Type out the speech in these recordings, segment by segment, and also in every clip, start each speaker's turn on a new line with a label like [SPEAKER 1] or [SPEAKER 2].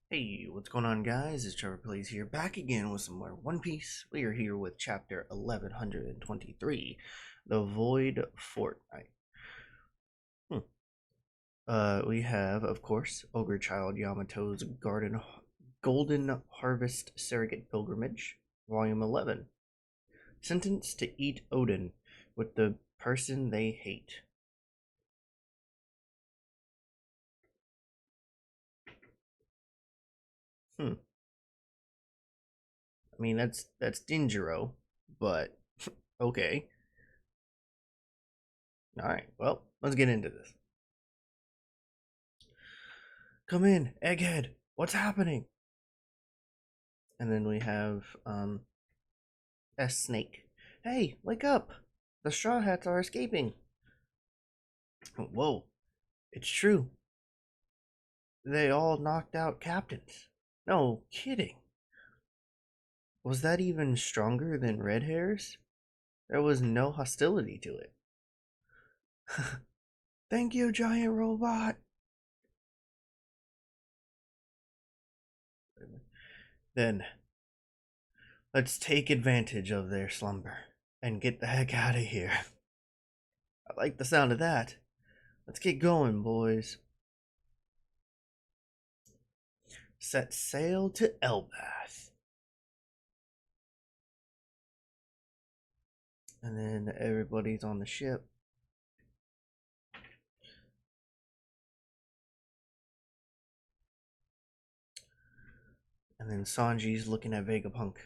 [SPEAKER 1] Hey, what's going on, guys? It's Trevor Plays here, back again with some more One Piece. We are here with chapter 1123, The Void Fortnight. Hmm. We have, of course, Ogre Child Yamato's Golden Harvest Surrogate Pilgrimage, Volume 11. Sentenced to eat Odin with the person they hate. Hmm. I mean, that's Dinjiro, but okay. Alright, well, let's get into this. Come in, Egghead. What's happening? And then we have S Snake. Hey, wake up! The Straw Hats are escaping. Whoa, it's true. They all knocked out captains. No kidding. Was that even stronger than Red Hair's? There was no hostility to it. Thank you, giant robot. Then let's take advantage of their slumber and get the heck out of here. I like the sound of that. Let's get going, boys. Set sail to Elbath. And then everybody's on the ship. And then Sanji's looking at Vegapunk.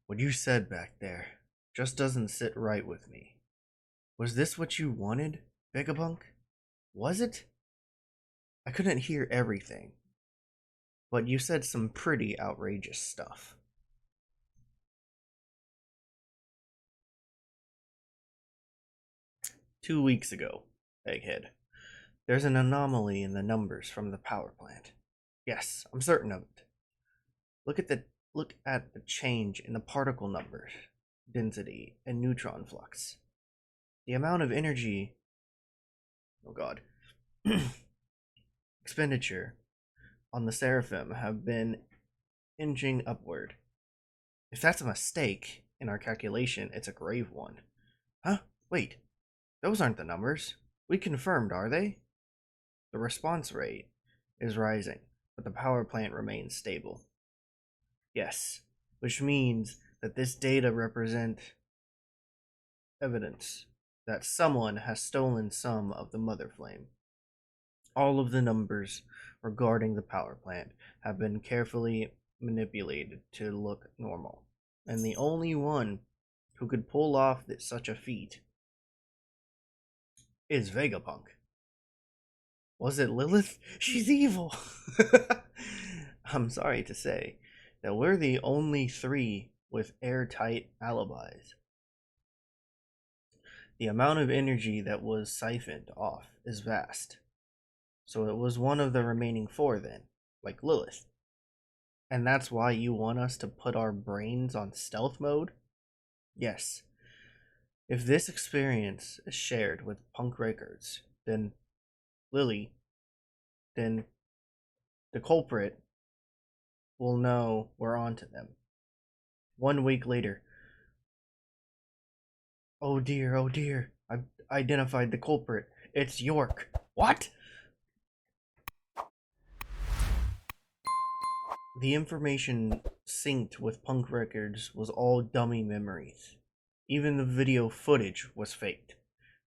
[SPEAKER 1] What you said back there just doesn't sit right with me. Was this what you wanted, Vegapunk? Was it? I couldn't hear everything, but you said some pretty outrageous stuff. 2 weeks ago, Egghead. There's an anomaly in the numbers from the power plant. Yes, I'm certain of it. Look at the change in the particle numbers, density, and neutron flux. The amount of energy, oh god, expenditure on the Seraphim have been inching upward. If that's a mistake in our calculation, it's a grave one. Huh? Wait, those aren't the numbers. We confirmed, are they? The response rate is rising, but the power plant remains stable. Yes, which means that this data represent evidence that someone has stolen some of the mother flame. All of the numbers regarding the power plant have been carefully manipulated to look normal, and the only one who could pull off such a feat is Vegapunk. Was it Lilith? She's evil! I'm sorry to say that we're the only three with airtight alibis. The amount of energy that was siphoned off is vast. So it was one of the remaining four then, like Lilith. And that's why you want us to put our brains on stealth mode? Yes. If this experience is shared with Punk Records, then Lily, then the culprit will know we're on to them. 1 week later. Oh dear, I've identified the culprit. It's York. What? The information synced with Punk Records was all dummy memories. Even the video footage was faked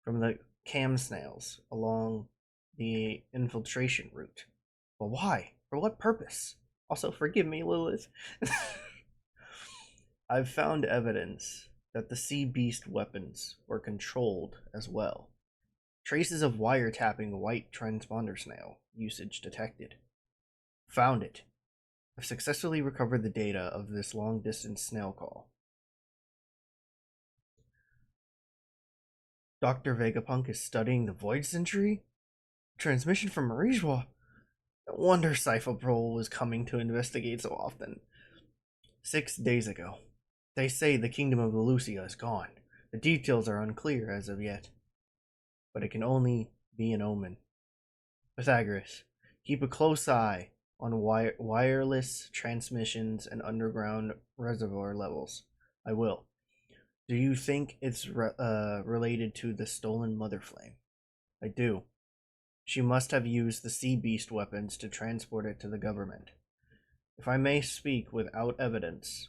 [SPEAKER 1] from the cam snails along the infiltration route. But why? For what purpose? Also, forgive me, Lilith. I've found evidence that the sea beast weapons were controlled as well. Traces of wiretapping white transponder snail usage detected. Found it. I've successfully recovered the data of this long-distance snail call. Dr. Vegapunk is studying the Void Century? Transmission from Marijwa? No wonder Cypher Patrol was coming to investigate so often. 6 days ago. They say the kingdom of Lucia is gone. The details are unclear as of yet. But it can only be an omen. Pythagoras, keep a close eye on wireless transmissions and underground reservoir levels. I will. Do you think it's related to the stolen Mother Flame? I do. She must have used the Sea Beast weapons to transport it to the government. If I may speak without evidence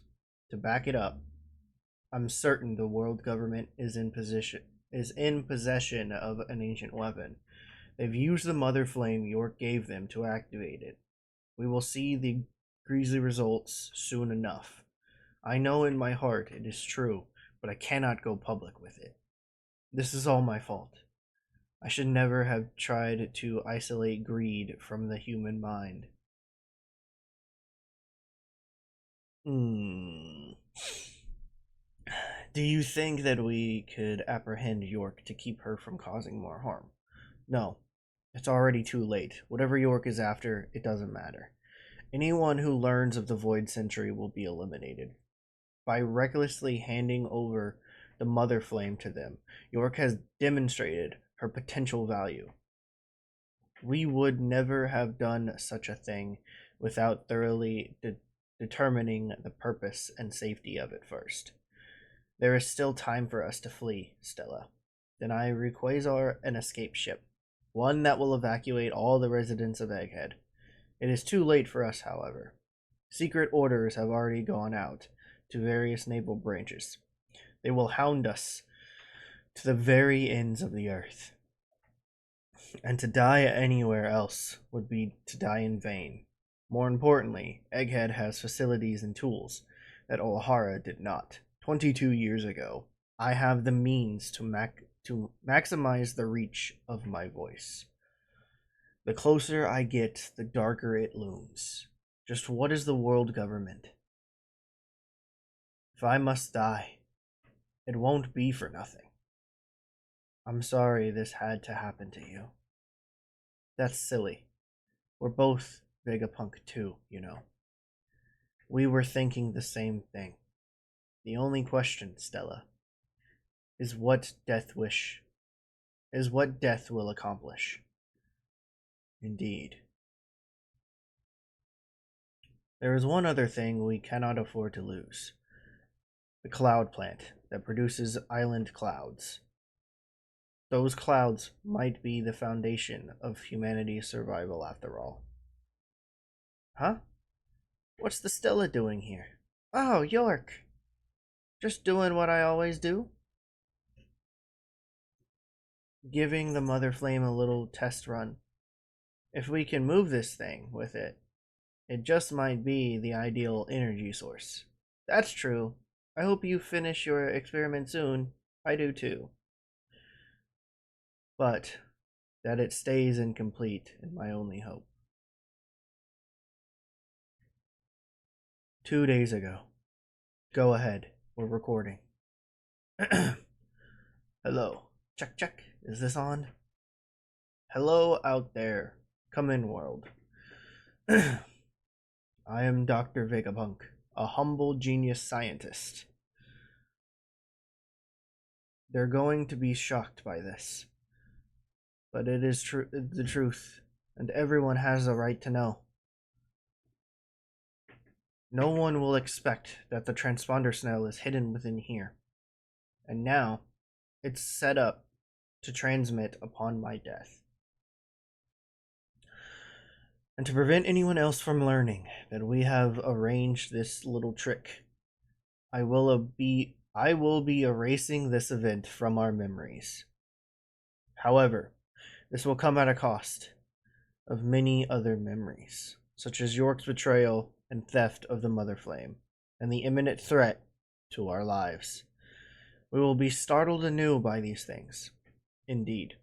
[SPEAKER 1] to back it up, I'm certain the world government is in possession of an ancient weapon. They've used the Mother Flame York gave them to activate it. We will see the grisly results soon enough. I know in my heart it is true, but I cannot go public with it. This is all my fault. I should never have tried to isolate greed from the human mind. Hmm. Do you think that we could apprehend York to keep her from causing more harm? No. It's already too late. Whatever York is after, it doesn't matter. Anyone who learns of the Void Century will be eliminated. By recklessly handing over the Mother Flame to them, York has demonstrated her potential value. We would never have done such a thing without thoroughly determining the purpose and safety of it first. There is still time for us to flee, Stella. Then I require an escape ship, one that will evacuate all the residents of Egghead. It is too late for us, however. Secret orders have already gone out to various naval branches. They will hound us to the very ends of the earth. And to die anywhere else would be to die in vain. More importantly, Egghead has facilities and tools that O'Hara did not. 22 years ago, I have the means to maximize the reach of my voice. The closer I get, the darker it looms. Just what is the world government? If I must die, it won't be for nothing. I'm sorry this had to happen to you. That's silly. We're both Vegapunk too, you know. We were thinking the same thing. The only question, Stella, is what death will accomplish. Indeed. There is one other thing we cannot afford to lose. The cloud plant that produces island clouds. Those clouds might be the foundation of humanity's survival after all. Huh? What's the Stella doing here? Oh, York! Just doing what I always do. Giving the Mother Flame a little test run. If we can move this thing with it, it just might be the ideal energy source. That's true. I hope you finish your experiment soon. I do too. But that it stays incomplete is my only hope. 2 days ago. Go ahead. We're recording. Hello. Check, check. Is this on? Hello out there. Come in, world. I am Dr. Vegapunk, a humble genius scientist. They're going to be shocked by this. But it is the truth, and everyone has a right to know. No one will expect that the transponder snail is hidden within here. And now, it's set up to transmit upon my death. And to prevent anyone else from learning that we have arranged this little trick, I will be erasing this event from our memories. However, this will come at a cost of many other memories, such as York's betrayal and theft of the Mother Flame, and the imminent threat to our lives. We will be startled anew by these things. Indeed.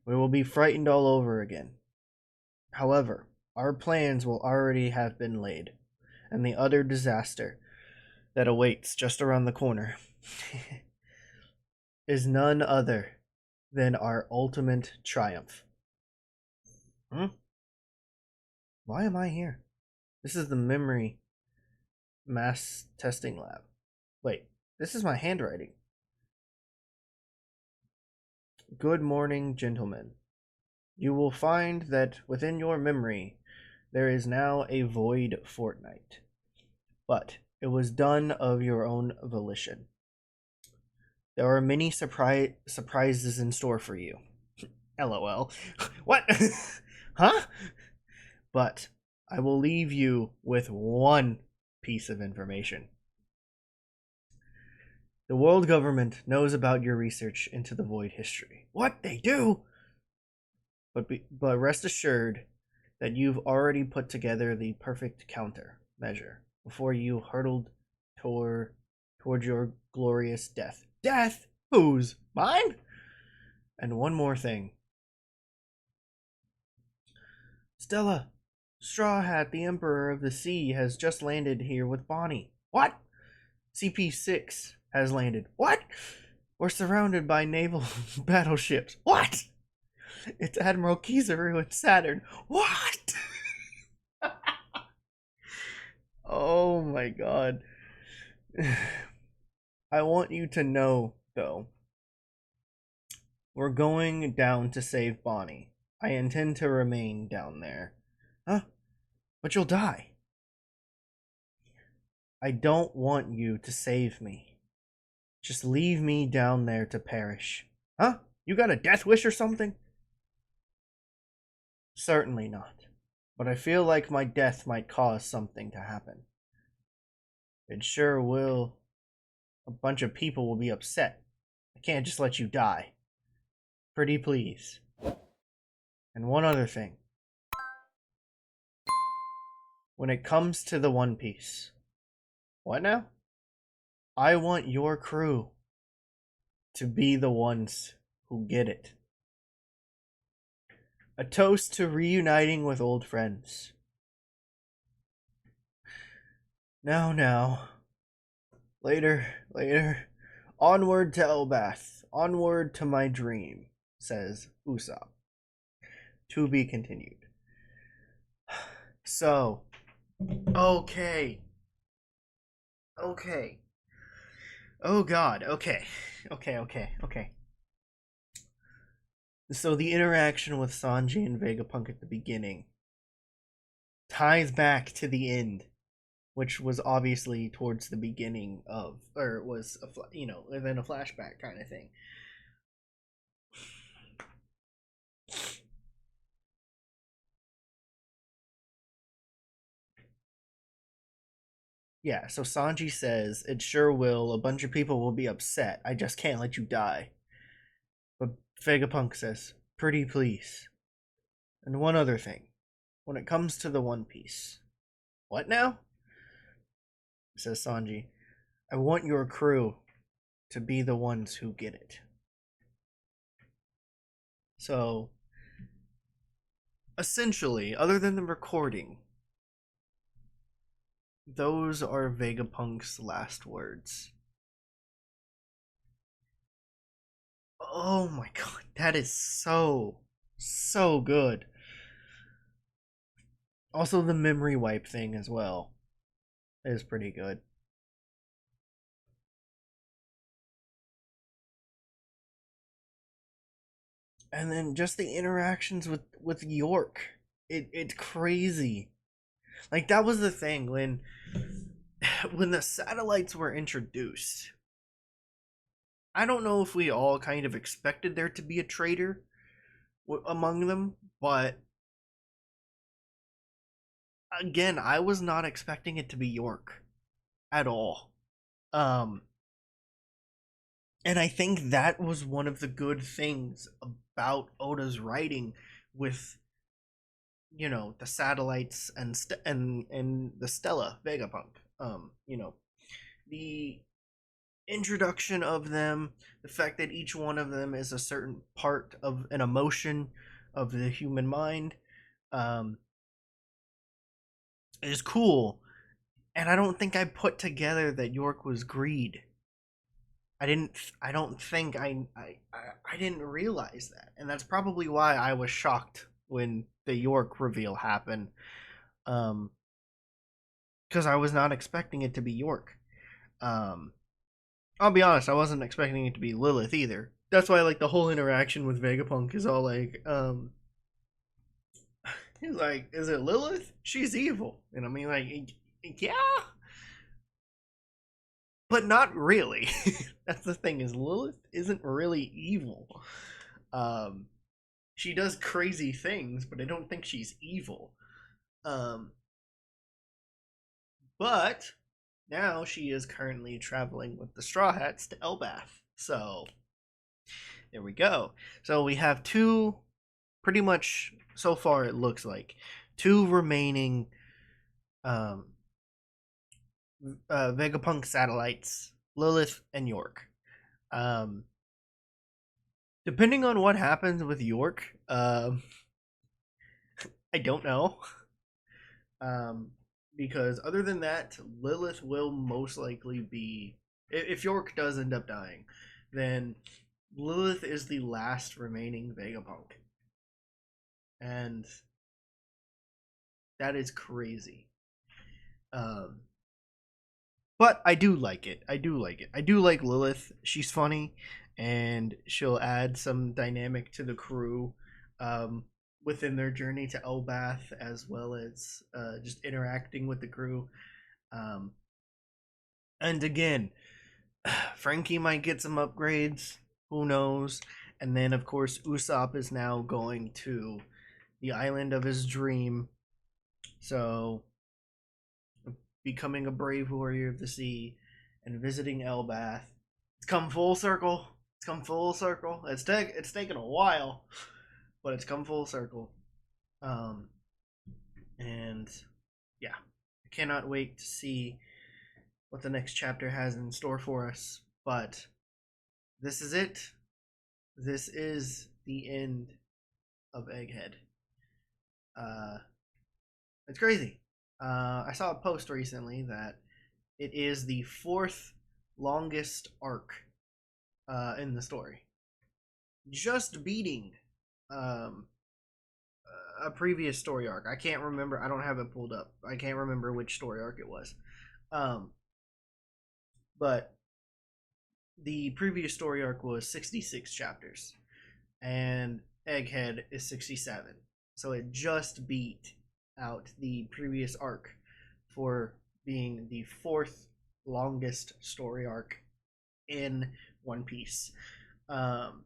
[SPEAKER 1] We will be frightened all over again. However, our plans will already have been laid, and the utter disaster that awaits just around the corner is none other than our ultimate triumph. Why am I here? This is the memory mass testing lab. Wait, this is my handwriting. Good morning, gentlemen. You will find that within your memory There is now a Void Fortnight, but it was done of your own volition. There are many surprises in store for you. LOL. What? Huh? But I will leave you with one piece of information. The world government knows about your research into the Void history. What? They do? But rest assured that you've already put together the perfect counter measure before you hurtled toward your glorious death. Death? Whose? Mine? And one more thing. Stella, Straw Hat, the Emperor of the Sea, has just landed here with Bonnie. What? CP6 has landed. What? We're surrounded by naval battleships. What? It's Admiral Kizaru and Saturn. What? Oh my god. I want you to know, though, we're going down to save Bonnie. I intend to remain down there. Huh? But you'll die. I don't want you to save me. Just leave me down there to perish. Huh? You got a death wish or something? Certainly not. But I feel like my death might cause something to happen. It sure will. A bunch of people will be upset. I can't just let you die. Pretty please. And one other thing. When it comes to the One Piece. What now? I want your crew to be the ones who get it. A toast to reuniting with old friends. Now. Later. Onward to Elbath. Onward to my dream, says Usopp. To be continued. So, okay. Oh god, okay. So the interaction with Sanji and Vegapunk at the beginning ties back to the end, which was obviously towards the beginning of, or was within a flashback kind of thing. Yeah, so Sanji says, it sure will, a bunch of people will be upset, I just can't let you die. But Vegapunk says, pretty please. And one other thing, when it comes to the One Piece. What now? Says Sanji. I want your crew to be the ones who get it. So, essentially, other than the recording, those are Vegapunk's last words. Oh my god, that is so good. Also, the memory wipe thing as well is pretty good. And then just the interactions with York, it's crazy. Like, that was the thing when the satellites were introduced. I don't know if we all kind of expected there to be a traitor among them, but again, I was not expecting it to be York at all. And I think that was one of the good things about Oda's writing with the satellites and the Stella Vegapunk. The introduction of them, the fact that each one of them is a certain part of an emotion of the human mind, is cool. And I don't think I put together that York was greed. I don't think I didn't realize that. And that's probably why I was shocked when the York reveal happened. Because I was not expecting it to be York. I'll be honest, I wasn't expecting it to be Lilith either. That's why, like, the whole interaction with Vegapunk is all like, He's like, is it Lilith? She's evil. And I mean, like, yeah, but not really. That's the thing, is Lilith isn't really evil. Um, she does crazy things, but I don't think she's evil. Um, but now she is currently traveling with the Straw Hats to Elbath. So there we go. So we have two, pretty much so far it looks like, two remaining um, Vegapunk satellites, Lilith and York. Um, depending on what happens with York, I don't know. Because other than that, Lilith will most likely be, if York does end up dying, then Lilith is the last remaining Vegapunk. And that is crazy. But I do like it. I do like Lilith. She's funny, and she'll add some dynamic to the crew within their journey to Elbath, as well as just interacting with the crew. And again, Frankie might get some upgrades. Who knows? And then, of course, Usopp is now going to the island of his dream. So, becoming a brave warrior of the sea and visiting Elbath. It's come full circle. It's come full circle. It's taken a while, but it's come full circle. And yeah, I cannot wait to see what the next chapter has in store for us. But this is it. This is the end of Egghead. It's crazy. I saw a post recently that it is the fourth longest arc in the story, just beating a previous story arc. I can't remember. I don't have it pulled up. I can't remember which story arc it was. But the previous story arc was 66 chapters, and Egghead is 67. So it just beat out the previous arc for being the fourth longest story arc in One Piece. And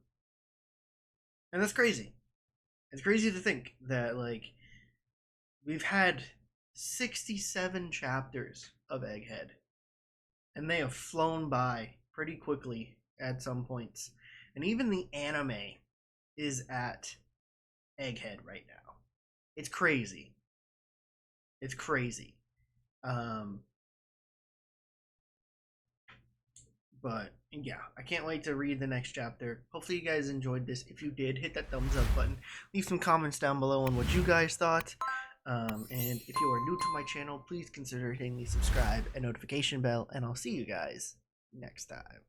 [SPEAKER 1] that's crazy. It's crazy to think that, like, we've had 67 chapters of Egghead, and they have flown by pretty quickly at some points. And even the anime is at Egghead right now. It's crazy. It's crazy. But yeah, I can't wait to read the next chapter. Hopefully you guys enjoyed this. If you did, hit that thumbs up button. Leave some comments down below on what you guys thought. And if you are new to my channel, please consider hitting the subscribe and notification bell, and I'll see you guys next time.